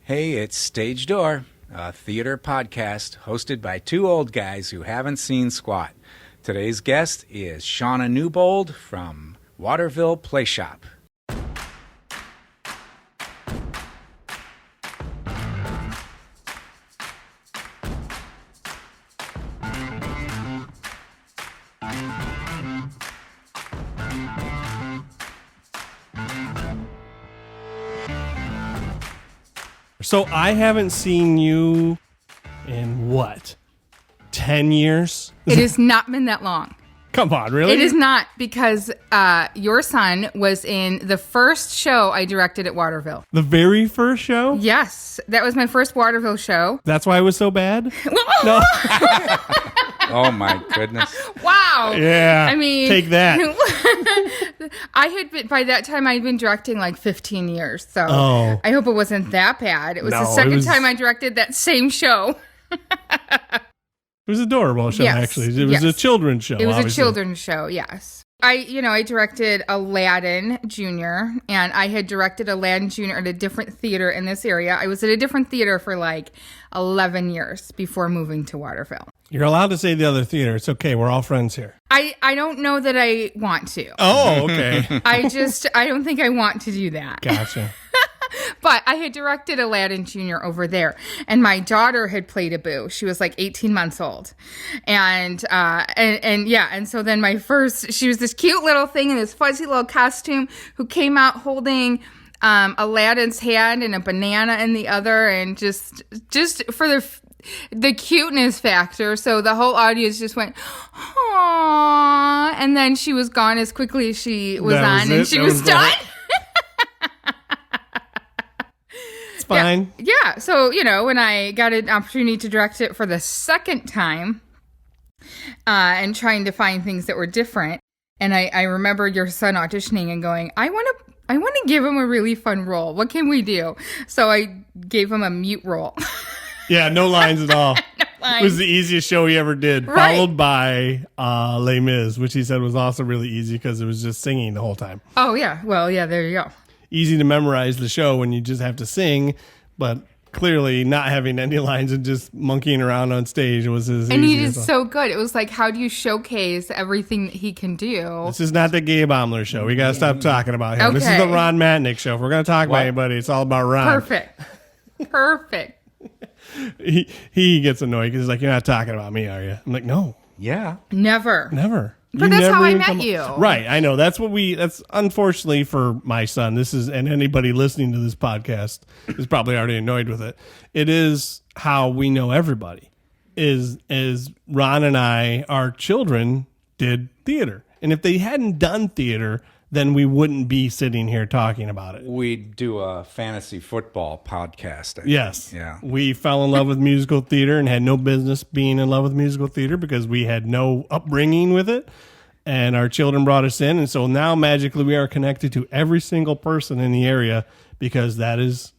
Hey, it's Stage Door, a theater podcast hosted by two old guys who haven't seen squat. Today's guest is Shauna Newbold from Waterville Playshop. So I haven't seen you in what, 10 years? It has not been that long. Come on, really? It is not, because your son was in the first show I directed at Waterville. The very first show? Yes, that was my first Waterville show. That's why it was so bad? No. Oh my goodness. Wow. Yeah. I mean, take that. I had been, by that time I'd been directing like 15 years. So Oh. I hope it wasn't that bad. It was No, the second it was- time I directed that same show. It was an adorable show, Yes, actually. It was yes. a children's show, It was obviously. a children's show, yes. I directed Aladdin Jr., and I had directed Aladdin Jr. at a different theater in this area. I was at a different theater for like 11 years before moving to Waterville. You're allowed to say the other theater. It's okay. We're all friends here. I don't know that I want to. Oh, okay. I don't think I want to do that. Gotcha. But I had directed Aladdin Jr. over there, and my daughter had played a boo. She was like 18 months old, and so then she was this cute little thing in this fuzzy little costume who came out holding Aladdin's hand and a banana in the other, and just for the cuteness factor. So the whole audience just went, aww, and then she was gone as quickly as she was on, and she was done. Fine. Yeah. So, when I got an opportunity to direct it for the second time and trying to find things that were different, and I remember your son auditioning and going, I want to give him a really fun role. What can we do? So I gave him a mute role. Yeah, no lines at all. No lines. It was the easiest show he ever did, Right. followed by Les Mis, which he said was also really easy because it was just singing the whole time. Oh, yeah. Well, yeah, there you go. Easy to memorize the show when you just have to sing, but clearly not having any lines and just monkeying around on stage was his. And he did so good. It was like, how do you showcase everything that he can do? This is not the Gabe Omler show. We got to stop talking about him. This is the Okay. Ron Matnick show. If we're going to talk about anybody, it's all about Ron. Perfect. He gets annoyed because he's like, you're not talking about me, are you? I'm like, no, Yeah. Never. never. But You that's never how I even met come- you. Right. I know. That's unfortunately for my son. And anybody listening to this podcast is probably already annoyed with it. It is how we know everybody is Ron and our children did theater. And if they hadn't done theater, then we wouldn't be sitting here talking about it. We do a fantasy football podcast. I think. Yes. Yeah. We fell in love with musical theater and had no business being in love with musical theater because we had no upbringing with it. And our children brought us in. And so now magically we are connected to every single person in the area because that is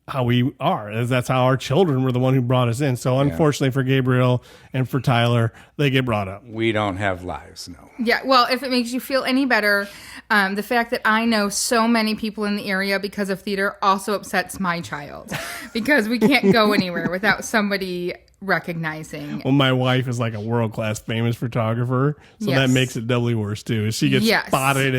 how we are. That's how our children were the one who brought us in. So unfortunately for Gabriel and for Tyler, they get brought up. We don't have lives, no. Yeah, well, if it makes you feel any better, the fact that I know so many people in the area because of theater also upsets my child because we can't go anywhere without somebody recognizing. Well, my wife is like a world-class famous photographer, so Yes. that makes it doubly worse too. She gets Yes. spotted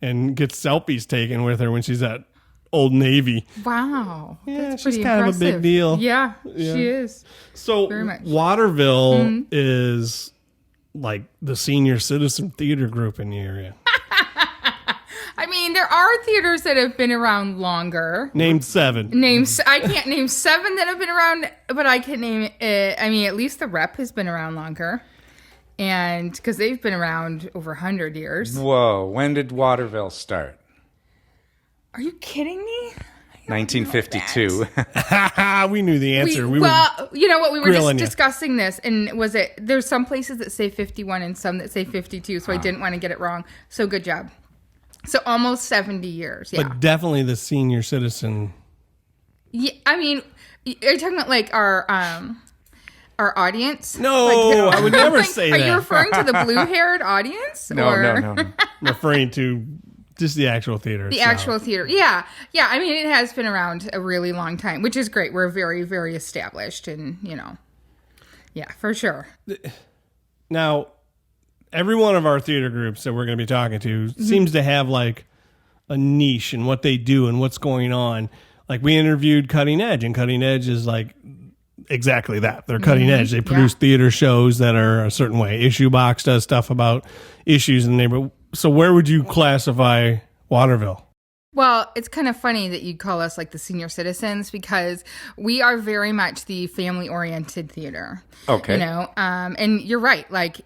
and gets selfies taken with her when she's at Old Navy. Wow, Yeah, that's she's pretty kind of a impressive. big deal. Yeah, she is. So Very much. Waterville is like the senior citizen theater group in the area. I mean, there are theaters that have been around longer. Named 7. I can't name 7 that have been around, but I can name. At least the Rep has been around longer, and because they've been around over 100 years. Whoa. When did Waterville start? Are you kidding me? 1952. We knew the answer. You know what? We were just grilling you. discussing this, and there's some places that say 51 and some that say 52, so I didn't want to get it wrong. So good job. So almost 70 years. Yeah. But definitely the senior citizen. Yeah, I mean, are you talking about like our audience? No, I would never say Are that. you referring to the blue-haired audience? No. Referring to Just the actual theater. The actual theater. Yeah. Yeah. I mean, it has been around a really long time, which is great. We're very, very established and, yeah, for sure. Now, every one of our theater groups that we're going to be talking to seems to have like a niche in what they do and what's going on. Like we interviewed Cutting Edge, and Cutting Edge is like exactly that. They're cutting edge. They produce theater shows that are a certain way. Issue Box does stuff about issues in the neighborhood. So where would you classify Waterville? Well, it's kind of funny that you call us like the senior citizens because we are very much the family-oriented theater. Okay. And you're right. Like,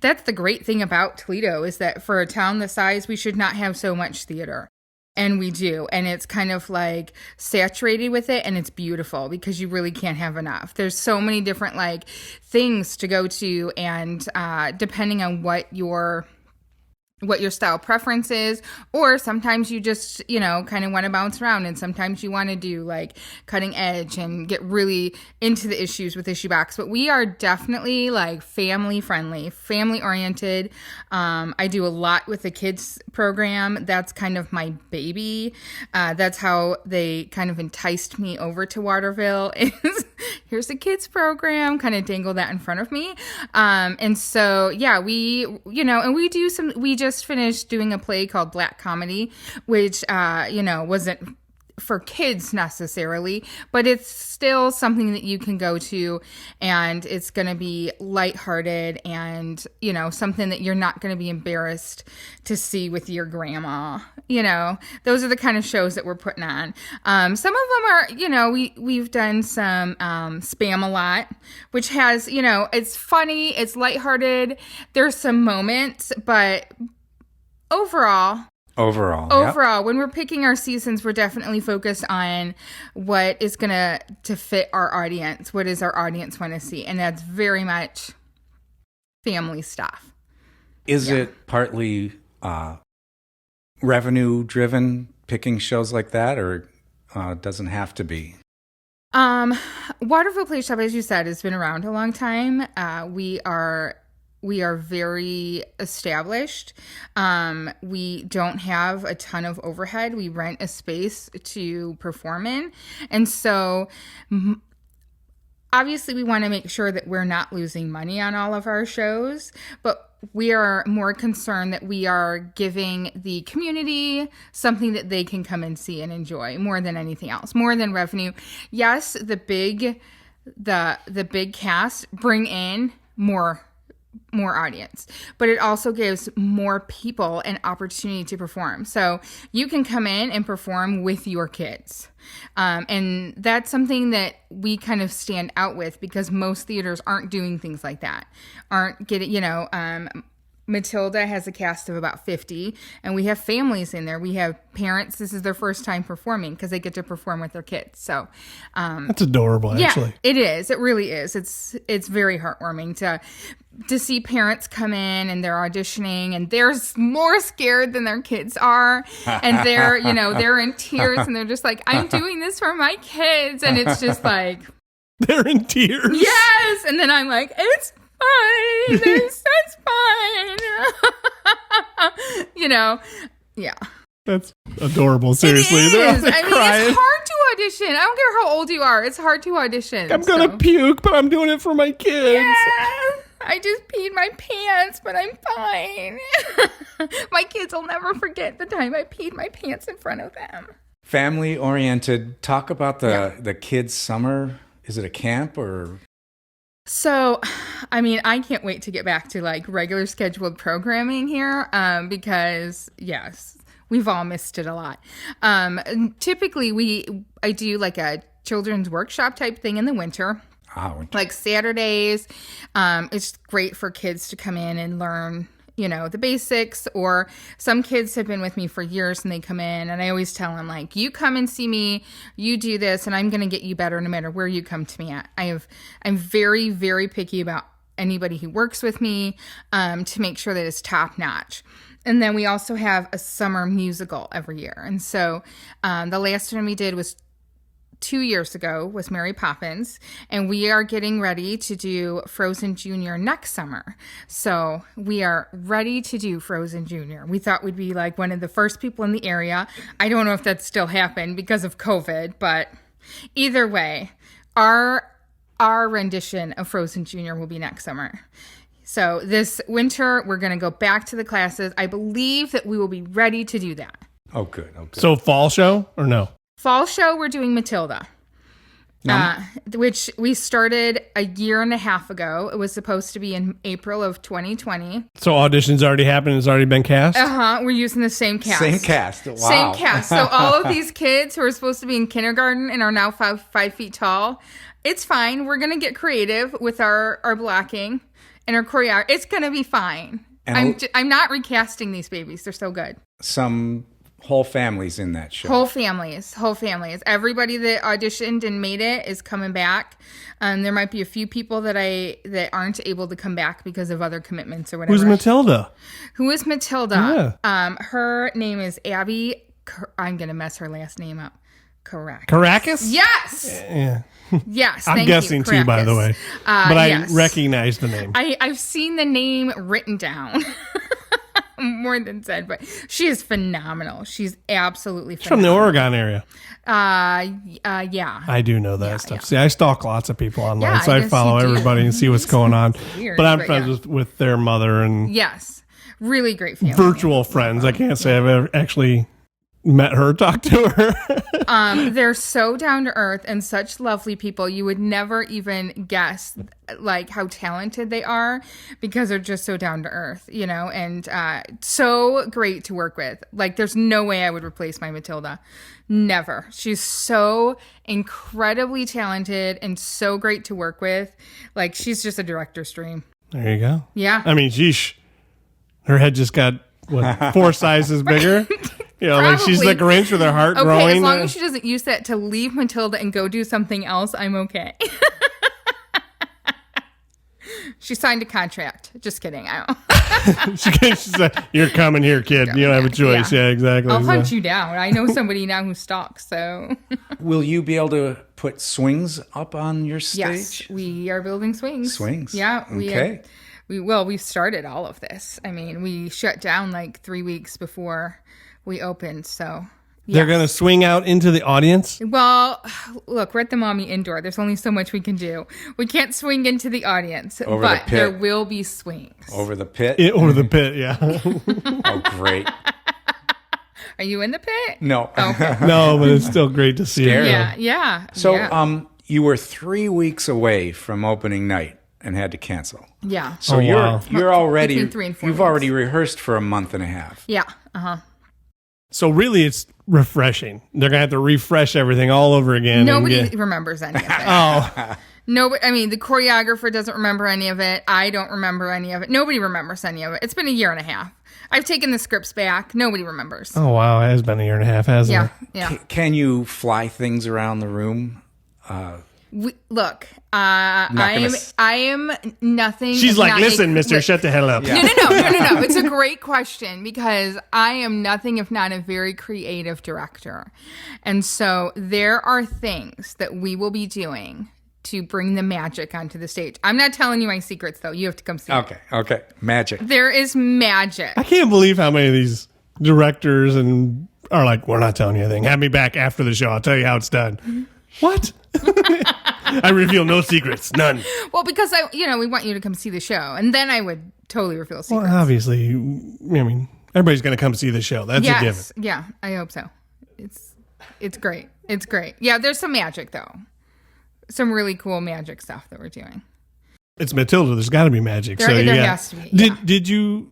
that's the great thing about Toledo is that for a town the size, we should not have so much theater. And we do. And it's kind of like saturated with it. And it's beautiful because you really can't have enough. There's so many different like things to go to. And depending on what your style preference is, or sometimes you just, kind of want to bounce around, and sometimes you want to do like Cutting Edge and get really into the issues with Issue Box. But we are definitely like family friendly, family oriented. I do a lot with the kids program. That's kind of my baby. That's how they kind of enticed me over to Waterville is here's a kids program, kind of dangle that in front of me. And so, yeah, we just finished doing a play called Black Comedy, which, wasn't for kids necessarily, but it's still something that you can go to, and it's going to be lighthearted and, something that you're not going to be embarrassed to see with your grandma. Those are the kind of shows that we're putting on. Some of them are, we've done some Spam-A-Lot, which has, it's funny, it's lighthearted. There's some moments, but Overall, when we're picking our seasons, we're definitely focused on what is going to fit our audience. What does our audience want to see? And that's very much family stuff. Is it partly revenue driven, picking shows like that, or doesn't have to be? Waterville Playshop, as you said, has been around a long time. We are very established. We don't have a ton of overhead. We rent a space to perform in. And so obviously we want to make sure that we're not losing money on all of our shows, but we are more concerned that we are giving the community something that they can come and see and enjoy more than anything else, more than revenue. Yes, the big cast bring in more audience, but it also gives more people an opportunity to perform. So you can come in and perform with your kids. And that's something that we kind of stand out with because most theaters aren't doing things like that. Aren't getting, Matilda has a cast of about 50, and we have families in there. We have parents. This is their first time performing because they get to perform with their kids. So that's adorable, actually. Yeah, it is. It really is. It's very heartwarming to see parents come in and they're auditioning and they're more scared than their kids are. And they're, they're in tears and they're just like, I'm doing this for my kids. And it's just like, they're in tears. Yes. And then I'm like, it's fine. It's fine. Yeah. That's adorable. Seriously. It is. It's hard to audition. I don't care how old you are. It's hard to audition. I'm going to puke, but I'm doing it for my kids. Yeah. I just peed my pants, but I'm fine. My kids will never forget the time I peed my pants in front of them. Family oriented. Talk about the kids' summer. Is it a camp or? So, I can't wait to get back to like regular scheduled programming here because, yes, we've all missed it a lot. Typically, I do like a children's workshop type thing in the winter. Oh. Like Saturdays. It's great for kids to come in and learn, the basics, or some kids have been with me for years and they come in and I always tell them like, you come and see me, you do this, and I'm going to get you better no matter where you come to me at. I'm very, very picky about anybody who works with me to make sure that it's top notch. And then we also have a summer musical every year. And so the last one we did was 2 years ago was Mary Poppins, and we are getting ready to do Frozen Junior next summer. So we are ready to do Frozen Junior. We thought we'd be like one of the first people in the area. I don't know if that still happened because of COVID, but either way, our rendition of Frozen Junior will be next summer. So this winter, we're going to go back to the classes. I believe that we will be ready to do that. Oh, good. Oh, good. So fall show or no? Fall show, we're doing Matilda, which we started a year and a half ago. It was supposed to be in April of 2020. So auditions already happened. It's already been cast? We're using the same cast. Same cast. Wow. Same cast. So all of these kids who are supposed to be in kindergarten and are now 5 feet tall, it's fine. We're going to get creative with our blocking and our choreography. It's going to be fine. And I'm not recasting these babies. They're so good. Some whole families in that show. Whole families. Everybody that auditioned and made it is coming back. There might be a few people that aren't able to come back because of other commitments or whatever. Who's Matilda? Who is Matilda? Yeah. Her name is Abby. I'm gonna mess her last name up. Caracas? Yes. Yeah. Yes. I'm guessing too, by the way. But I recognize the name. I've seen the name written down. More than said, but she is phenomenal. She's absolutely phenomenal. From the Oregon area. Yeah. I do know that stuff. Yeah. See, I stalk lots of people online, Yeah, so I I guess follow you do. everybody and see what's going on. Weird, but I'm but friends with their mother and Yes. Really great family. virtual friends. I can't say I've ever actually met her, talked to her. They're so down to earth and such lovely people. You would never even guess like how talented they are because they're just so down to earth, and so great to work with. Like there's no way I would replace my Matilda. Never. She's so incredibly talented and so great to work with. Like she's just a director's dream. There you go. Yeah. I mean, sheesh. Her head just got, 4 sizes bigger? Like she's the Grinch with her heart growing. Okay, as long as she doesn't use that to leave Matilda and go do something else, I'm okay. She signed a contract. Just kidding. She said, "You're coming here, kid. You don't have a choice." Yeah, exactly. I'll hunt you down. I know somebody now who stalks, so. Will you be able to put swings up on your stage? Yes, we are building swings. Swings. Yeah. Okay. We've started all of this. I mean, we shut down like 3 weeks before we opened, so. Yes. They're going to swing out into the audience? Well, look, we're at the Mommy Indoor. There's only so much we can do. We can't swing into the audience, but there will be swings. Over the pit? Over the pit, yeah. Oh, great. Are you in the pit? No. Okay. No, but it's still great to see it. Yeah. So, you were 3 weeks away from opening night and had to cancel. Yeah. So you're already, Between 3 and 4 you've weeks. already rehearsed for a month and a half. Yeah. Uh-huh. So really, it's refreshing. They're going to have to refresh everything all over again. Nobody remembers any of it. Oh. Nobody. I mean, the choreographer doesn't remember any of it. I don't remember any of it. Nobody remembers any of it. It's been a year and a half. I've taken the scripts back. Nobody remembers. Oh, wow. It has been a year and a half, hasn't it? Yeah. Can you fly things around the room? Look, I am nothing. She's like, listen, mister, shut the hell up. No. It's a great question because I am nothing if not a very creative director. And so there are things that we will be doing to bring the magic onto the stage. I'm not telling you my secrets, though. You have to come see it. Okay. Magic. There is magic. I can't believe how many of these directors are like, we're not telling you anything. Have me back after the show. I'll tell you how it's done. Mm-hmm. What? I reveal no secrets. None. Well, because we want you to come see the show, and then I would totally reveal secrets. Well, obviously, I mean, everybody's going to come see the show. That's a given. Yeah, I hope so. It's great. It's great. Yeah, there's some magic though. Some really cool magic stuff that we're doing. It's Matilda. There's got to be magic. There has to be. Yeah. Did you?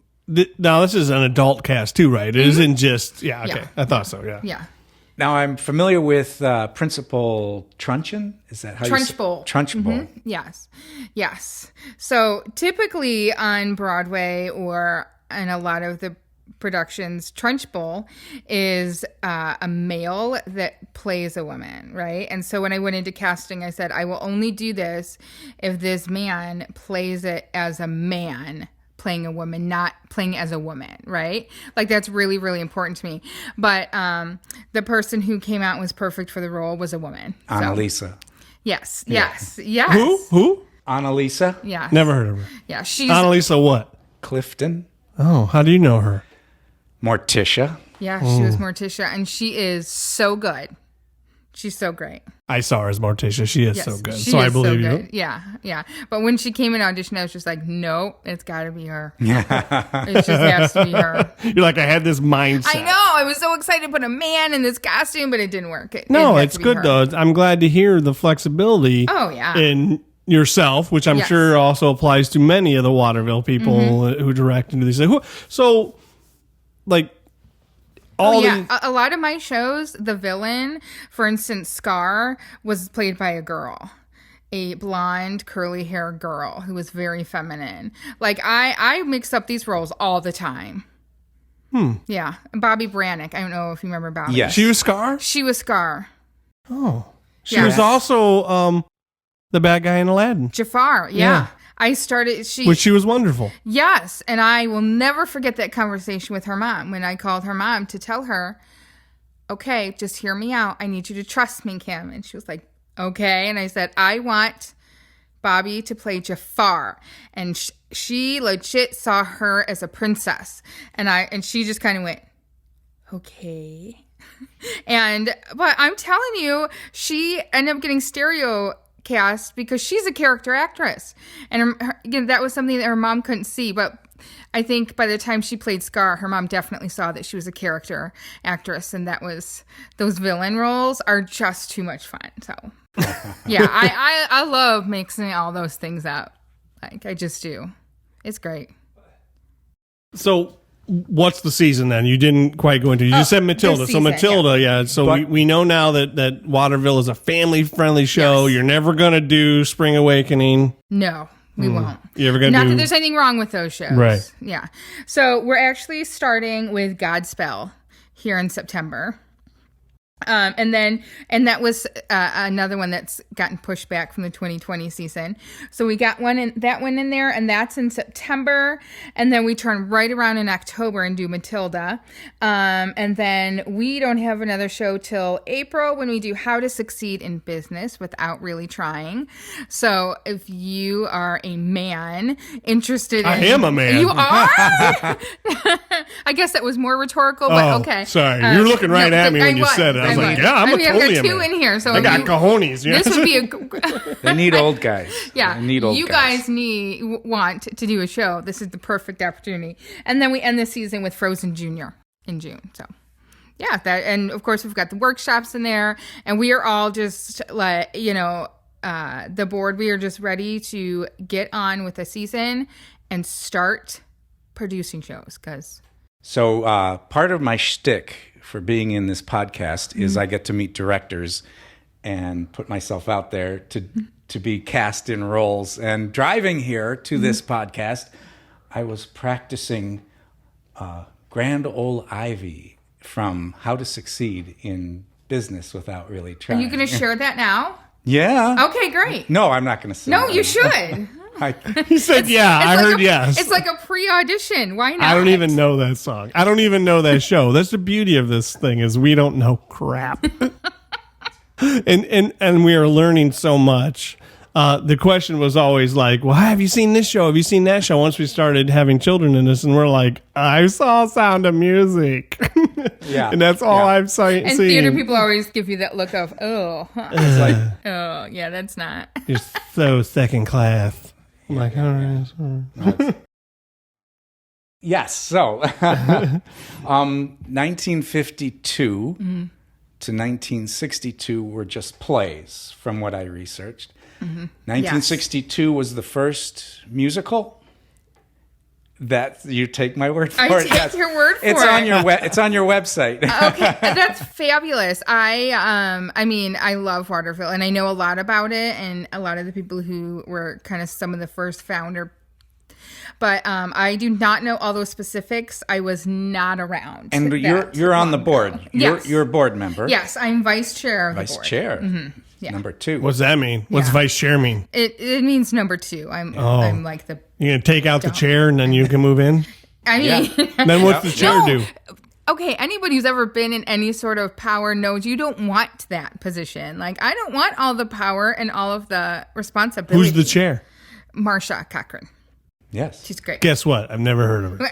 Now this is an adult cast too, right? It isn't just. Yeah. Okay. Yeah. I thought so. Yeah. Yeah. Now, I'm familiar with Principal Truncheon. Is that how you say Trunchbull. Trunchbull. Mm-hmm. Yes. So typically on Broadway or in a lot of the productions, Trunchbull is a male that plays a woman, right? And so when I went into casting, I said, I will only do this if this man plays it as a man playing a woman, not playing as a woman, right? Like that's really, really important to me. But the person who came out and was perfect for the role was a woman. Annalisa. Yes. Who? Annalisa Yeah. Never heard of her. Yeah, she's Annalisa what? Clifton. Oh, how do you know her? Morticia. Yeah, she was Morticia, and she is so good. She's so great. I saw her as Morticia. She is so good. She So is I believe you. good. Yeah. But when she came in audition, I was just like, nope, it's got to be her. It just has to be her. You're like, I had this mindset. I know. I was so excited to put a man in this costume, but it didn't work. It No, had it's to be good her. though. I'm glad to hear the flexibility. Oh, yeah. In yourself, which I'm Yes. sure also applies to many of the Waterville people Mm-hmm. who direct into these. So, like, all these. A lot of my shows, the villain, for instance, Scar, was played by a girl. A blonde, curly hair girl who was very feminine. Like, I mix up these roles all the time. Yeah. Bobby Brannick. I don't know if you remember Bobby. Yes. She was Scar? She was Scar. Oh. She Yes. was also the bad guy in Aladdin, Jafar. Yeah. I started. which she was wonderful. Yes, and I will never forget that conversation with her mom when I called her mom to tell her, okay, just hear me out. I need you to trust me, Kim. And she was like, okay. And I said, I want Bobby to play Jafar. And she legit saw her as a princess. And she just kind of went, okay. But I'm telling you, she ended up getting stereo cast because she's a character actress, and again, that was something that her mom couldn't see. But I think by the time she played Scar, her mom definitely saw that she was a character actress, and that was those villain roles are just too much fun. So yeah, I love mixing all those things up. Like I just do. It's great. So, what's the season then? You didn't quite go into. You just said Matilda. this So season, Matilda, yeah. So But- we know now that Waterville is a family-friendly show. Yes. You're never going to do Spring Awakening. No, we won't. You're ever going to Not do... that there's anything wrong with those shows. Right. Yeah. So we're actually starting with Godspell here in September. And that was another one that's gotten pushed back from the 2020 season. So we got one in there, and that's in September. And then we turn right around in October and do Matilda. And then we don't have another show till April when we do How to Succeed in Business Without Really Trying. So if you are a man interested I am a man. You are? I guess that was more rhetorical, but Oh, okay. sorry. You're looking right at me when you said it. I was like, yeah, I'm I've totally got a two man. in here, so I got cojones. Yeah. this would be a They need old guys. yeah. They need old you guys want to do a show. This is the perfect opportunity, and then we end the season with Frozen Junior in June. So yeah, that, and of course we've got the workshops in there, and we are all just like the board. We are just ready to get on with the season and start producing shows because. So part of my shtick for being in this podcast is I get to meet directors and put myself out there to be cast in roles. And driving here to this podcast, I was practicing Grand Ole Ivy from How to Succeed in Business Without Really Trying. Are you going to share that now? Yeah. Okay, great. No, I'm not going to say No, that. you should. He said, yeah, I like heard yes. It's like a pre-audition. Why not? I don't even know that song. I don't even know that show. That's the beauty of this thing is we don't know crap. and we are learning so much. The question was always like, well, have you seen this show? Have you seen that show? Once we started having children in this, and we're like, I saw Sound of Music. Yeah. And that's all Yeah. I've seen. And theater people always give you that look of, It's like, oh, yeah, that's not. You're so second class. I'm like, all right. Sorry. yes. So 1952 to 1962 were just plays from what I researched. 1962 was the first musical. That you take my word for I it. take Yes. your word for it's it. on your it's on your website. Okay, that's fabulous. I mean, I love Waterville, and I know a lot about it, and a lot of the people who were kind of some of the first founder. But I do not know all those specifics. I was not around. And that you're on the long board. ago. Yes. You're a board member. Yes, I'm vice chair of the Vice board. chair. Yeah. Number 2. What's that mean? What's Yeah. vice chair mean? It means number 2. I'm like the. You're going to take out the chair and then you can move in? I mean, Then what's the chair do? Okay, anybody who's ever been in any sort of power knows you don't want that position. Like, I don't want all the power and all of the responsibility. Who's the chair? Marsha Cochran. Yes. She's great. Guess what? I've never heard of her.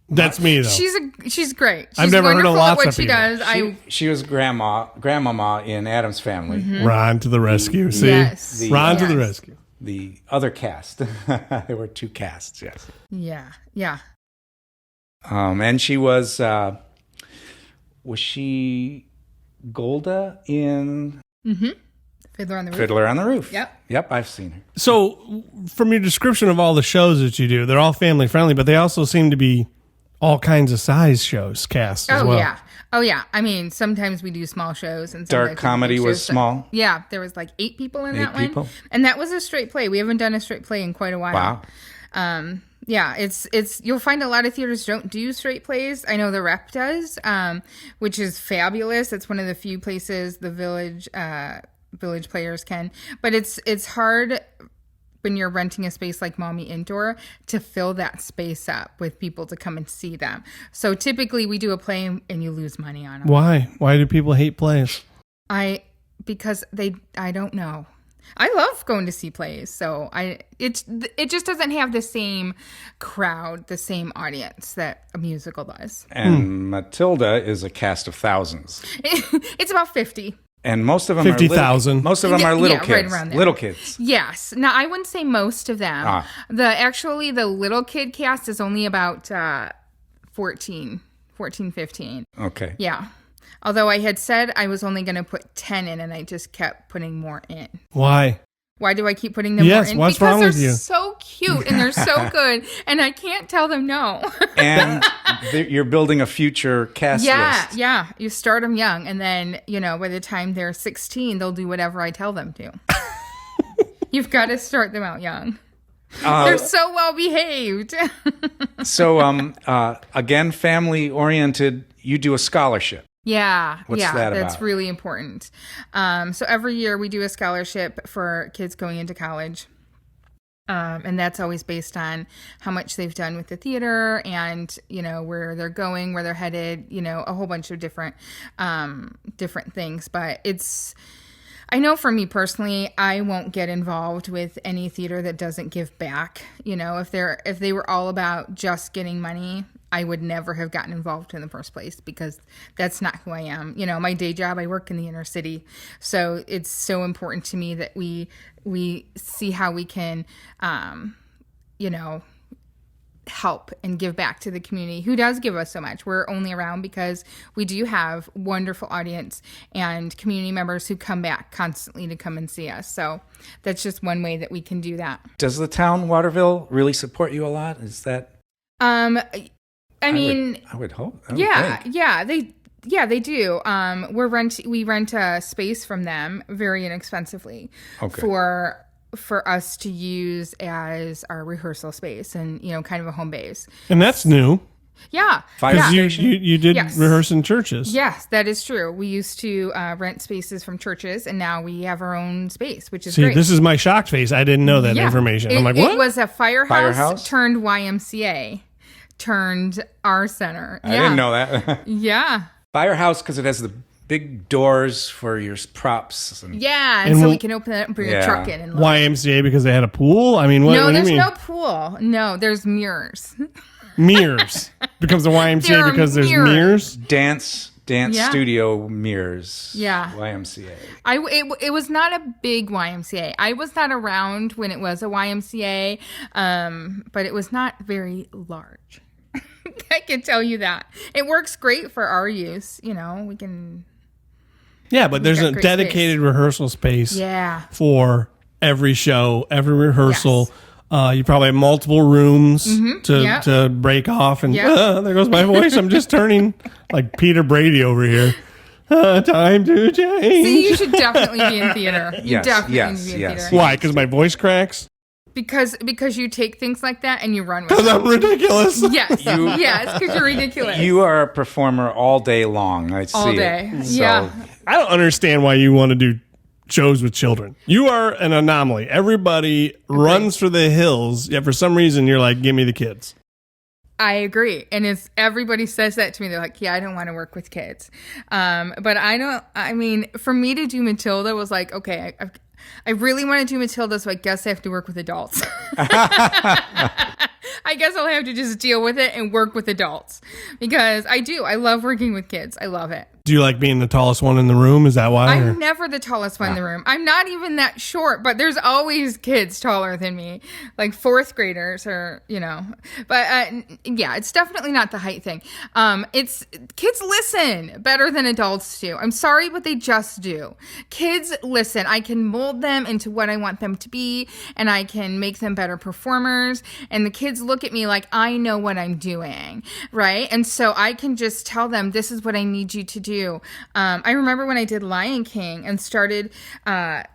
That's me, though. She's great. She's I've never heard of wonderful lots at what of she people. does. She was grandmama in Adam's Family. Ron to the rescue. See? Yes. Ron to the rescue. The other cast. There were 2 casts, yes. Yeah. And she was she Golda in Fiddler on the Roof. Fiddler on the Roof? Yep, I've seen her. So, from your description of all the shows that you do, they're all family friendly, but they also seem to be all kinds of size shows cast as well. Oh yeah. I mean, sometimes we do small shows and Dark sometimes we do comedy big was shows. small? Yeah, there was like 8 people in that 8 people? one, and that was a straight play. We haven't done a straight play in quite a while. Wow. Yeah, it's you'll find a lot of theaters don't do straight plays. I know the Rep does, which is fabulous. It's one of the few places the Village players can, but it's hard when you're renting a space like Mommy Indoor to fill that space up with people to come and see them. So typically we do a play and you lose money on them. Why? Why do people hate plays? Because I don't know. I love going to see plays, so it just doesn't have the same crowd, the same audience that a musical does. And Matilda is a cast of thousands. It's about 50. And most of them 50,000. Most of them are little kids. Right around there. Little kids. Yes. Now, I wouldn't say most of them. The little kid cast is only about 14, 15. Okay. Yeah. Although I had said I was only going to put 10 in, and I just kept putting more in. Why? Why do I keep putting them more in? What's wrong with you? Because they're so cute and they're so good, and I can't tell them no. And you're building a future cast list. Yeah. You start them young, and then, by the time they're 16, they'll do whatever I tell them to. You've got to start them out young. They're so well behaved. So, again, family oriented, you do a scholarship. Yeah. What's that That's about? really important. So every year we do a scholarship for kids going into college. And that's always based on how much they've done with the theater and, where they're going, where they're headed, a whole bunch of different things. But I know for me personally, I won't get involved with any theater that doesn't give back. If they were all about just getting money, I would never have gotten involved in the first place because that's not who I am. My day job, I work in the inner city. So it's so important to me that we see how we can, help and give back to the community who does give us so much. We're only around because we do have wonderful audience and community members who come back constantly to come and see us. So that's just one way that we can do that. Does the town Waterville really support you a lot? Is that? I would hope. I would think. They do. We rent a space from them very inexpensively for us to use as our rehearsal space and kind of a home base. And that's new. Yeah. Because you did rehearse in churches. Yes, that is true. We used to rent spaces from churches, and now we have our own space, which is great. This is my shocked face. I didn't know that information. I'm like, what? It was a firehouse turned YMCA. Turned our center. I didn't know that. Yeah. Firehouse because it has the big doors for your props. And so we can open it up and bring a truck in. And YMCA because they had a pool? I mean, what do you mean? No, there's no pool. No, there's mirrors. Mirrors. Becomes a YMCA because there's mirrors? Dance studio mirrors. Yeah. YMCA. It was not a big YMCA. I was not around when it was a YMCA, but it was not very large. I can tell you that. It works great for our use. We can... Yeah, but there's a dedicated rehearsal space for every show, every rehearsal. Yes. You probably have multiple rooms to break off. And there goes my voice. I'm just turning like Peter Brady over here. Time to change. See, you should definitely be in theater. You definitely need to be in theater. Why? Because my voice cracks? Because you take things like that and you run with it. Because I'm ridiculous. Yes, because you're ridiculous. You are a performer all day long. I see all day. it. So, yeah. I don't understand why you want to do shows with children. You are an anomaly. Everybody runs for the hills, yet for some reason you're like, give me the kids. I agree. And it's everybody says that to me. They're like, yeah, I don't want to work with kids. But for me to do Matilda was like, okay, I really want to do Matilda, so I guess I have to work with adults. I guess I'll have to just deal with it and work with adults because I do. I love working with kids. I love it. Do you like being the tallest one in the room? Is that why? I'm never the tallest one in the room. I'm not even that short, but there's always kids taller than me, like fourth graders or, But yeah, it's definitely not the height thing. It's kids listen better than adults do. I'm sorry, but they just do. Kids listen. I can mold them into what I want them to be, and I can make them better performers. And the kids look at me like I know what I'm doing, right? And so I can just tell them, this is what I need you to do. I remember when I did Lion King and started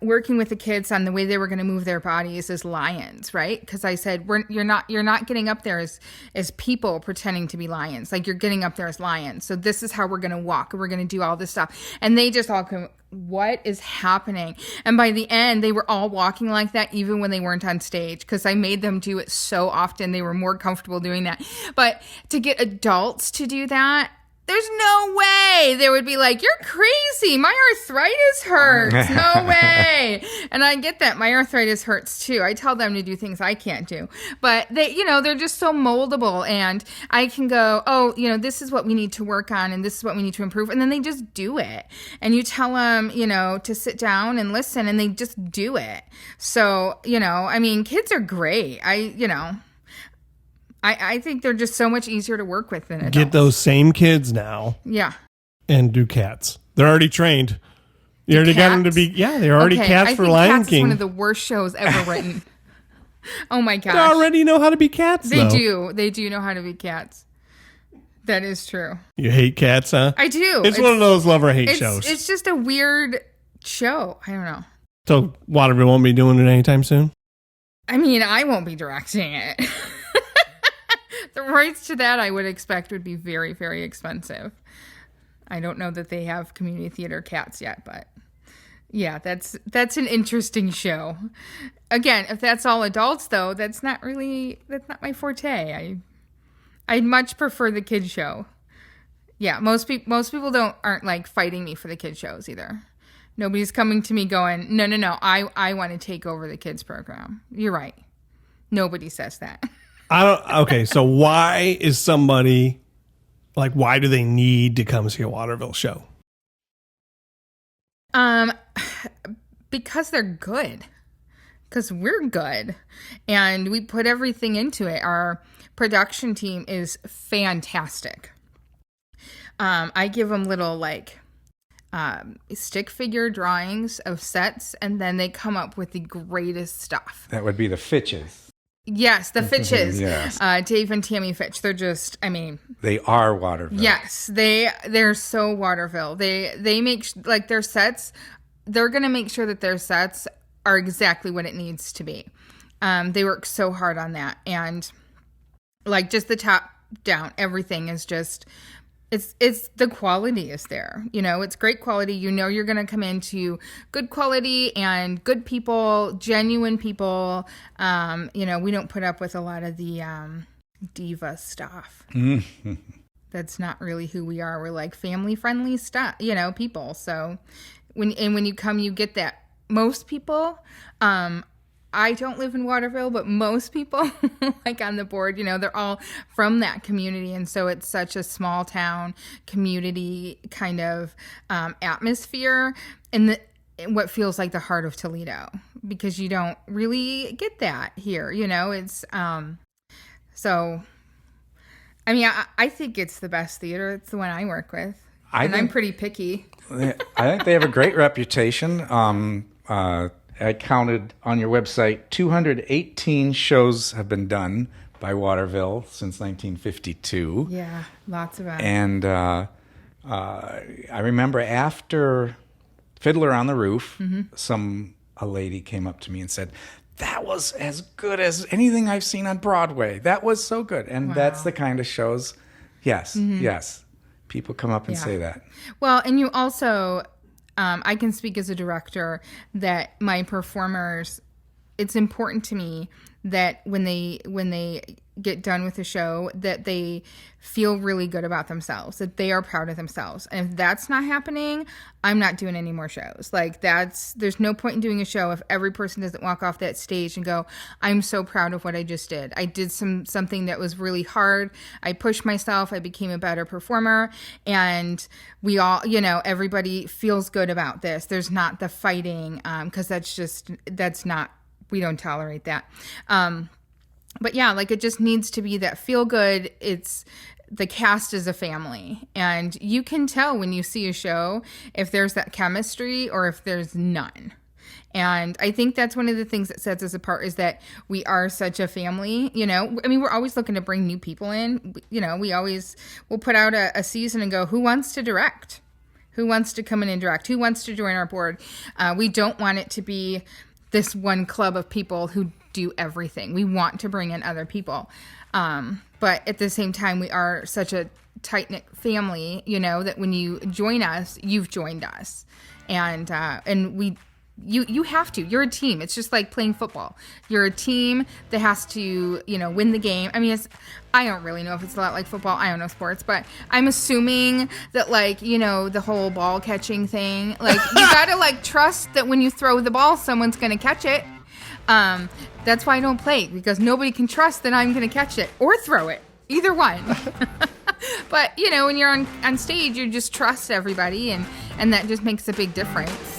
working with the kids on the way they were going to move their bodies as lions, right? Because I said, you're not getting up there as people pretending to be lions. Like you're getting up there as lions. So this is how we're going to walk. We're going to do all this stuff. And they just all come, what is happening? And by the end, they were all walking like that, even when they weren't on stage, because I made them do it so often. They were more comfortable doing that. But to get adults to do that, there's no way. They would be like, you're crazy. My arthritis hurts. No way. And I get that. My arthritis hurts too. I tell them to do things I can't do. But they're just so moldable. And I can go, this is what we need to work on and this is what we need to improve. And then they just do it. And you tell them, to sit down and listen and they just do it. So, kids are great. I think they're just so much easier to work with than adults. Get those same kids now. Yeah. And do cats. They're already trained. You already got them to be, they're already cats for Lion Cats King. Is one of the worst shows ever written. Oh my gosh. They already know how to be cats, They do. They do know how to be cats. That is true. You hate cats, huh? I do. It's one of those love or hate shows. It's just a weird show. I don't know. So Waterville won't be doing it anytime soon? I won't be directing it. The rights to that, I would expect, would be very, very expensive. I don't know that they have community theater cats yet, but yeah, that's an interesting show. Again, if that's all adults, though, that's not my forte. I'd much prefer the kid show. Yeah, most people aren't like fighting me for the kid shows either. Nobody's coming to me going, no, I want to take over the kids program. You're right. Nobody says that. Okay, so why is somebody why do they need to come see a Waterville show? Because they're good. Because we're good. And we put everything into it. Our production team is fantastic. I give them little stick figure drawings of sets, and then they come up with the greatest stuff. That would be the Fitches. Yes, the Fitches. Yes. Dave and Tammy Fitch. They're just, they are Waterville. Yes, they're so Waterville. They make their sets. They're gonna make sure that their sets are exactly what it needs to be. They work so hard on that, and just the top down, everything is just. It's the quality is there. It's great quality. You're going to come into good quality and good people, genuine people. We don't put up with a lot of the diva stuff. Mm-hmm. That's not really who we are. We're family friendly stuff, people. So when you come, you get that. Most people, I don't live in Waterville, but most people on the board, they're all from that community. And so it's such a small town community kind of atmosphere in what feels like the heart of Toledo, because you don't really get that here. It's so, I think it's the best theater. It's the one I work with. I'm pretty picky. I think they have a great reputation. I counted on your website 218 shows have been done by Waterville since 1952. Yeah, lots of them. And I remember after Fiddler on the Roof, a lady came up to me and said, that was as good as anything I've seen on Broadway. That was so good. And that's the kind of shows, yes, people come up and say that. Well, and you also... I can speak as a director that my performers, it's important to me that when they get done with the show, that they feel really good about themselves, that they are proud of themselves. And if that's not happening, I'm not doing any more shows. Like there's no point in doing a show if every person doesn't walk off that stage and go, I'm so proud of what I just did. I did something that was really hard. I pushed myself. I became a better performer. And we all, everybody feels good about this. There's not the fighting, because that's not, we don't tolerate that. But yeah, like it just needs to be that feel good. It's the cast is a family, and you can tell when you see a show if there's that chemistry or if there's none. And I think that's one of the things that sets us apart is that we are such a family, we're always looking to bring new people in, we'll put out a season and go, who wants to direct? Who wants to come in and direct? Who wants to join our board? We don't want it to be this one club of people who do everything. We want to bring in other people. But at the same time, we are such a tight-knit family, that when you join us, you've joined us. And you have to. You're a team. It's just like playing football. You're a team that has to, win the game. I mean, I don't really know if it's a lot like football. I don't know sports, but I'm assuming that the whole ball catching thing, you gotta trust that when you throw the ball, someone's going to catch it. That's why I don't play, because nobody can trust that I'm going to catch it or throw it. Either one. But, when you're on stage, you just trust everybody, and that just makes a big difference.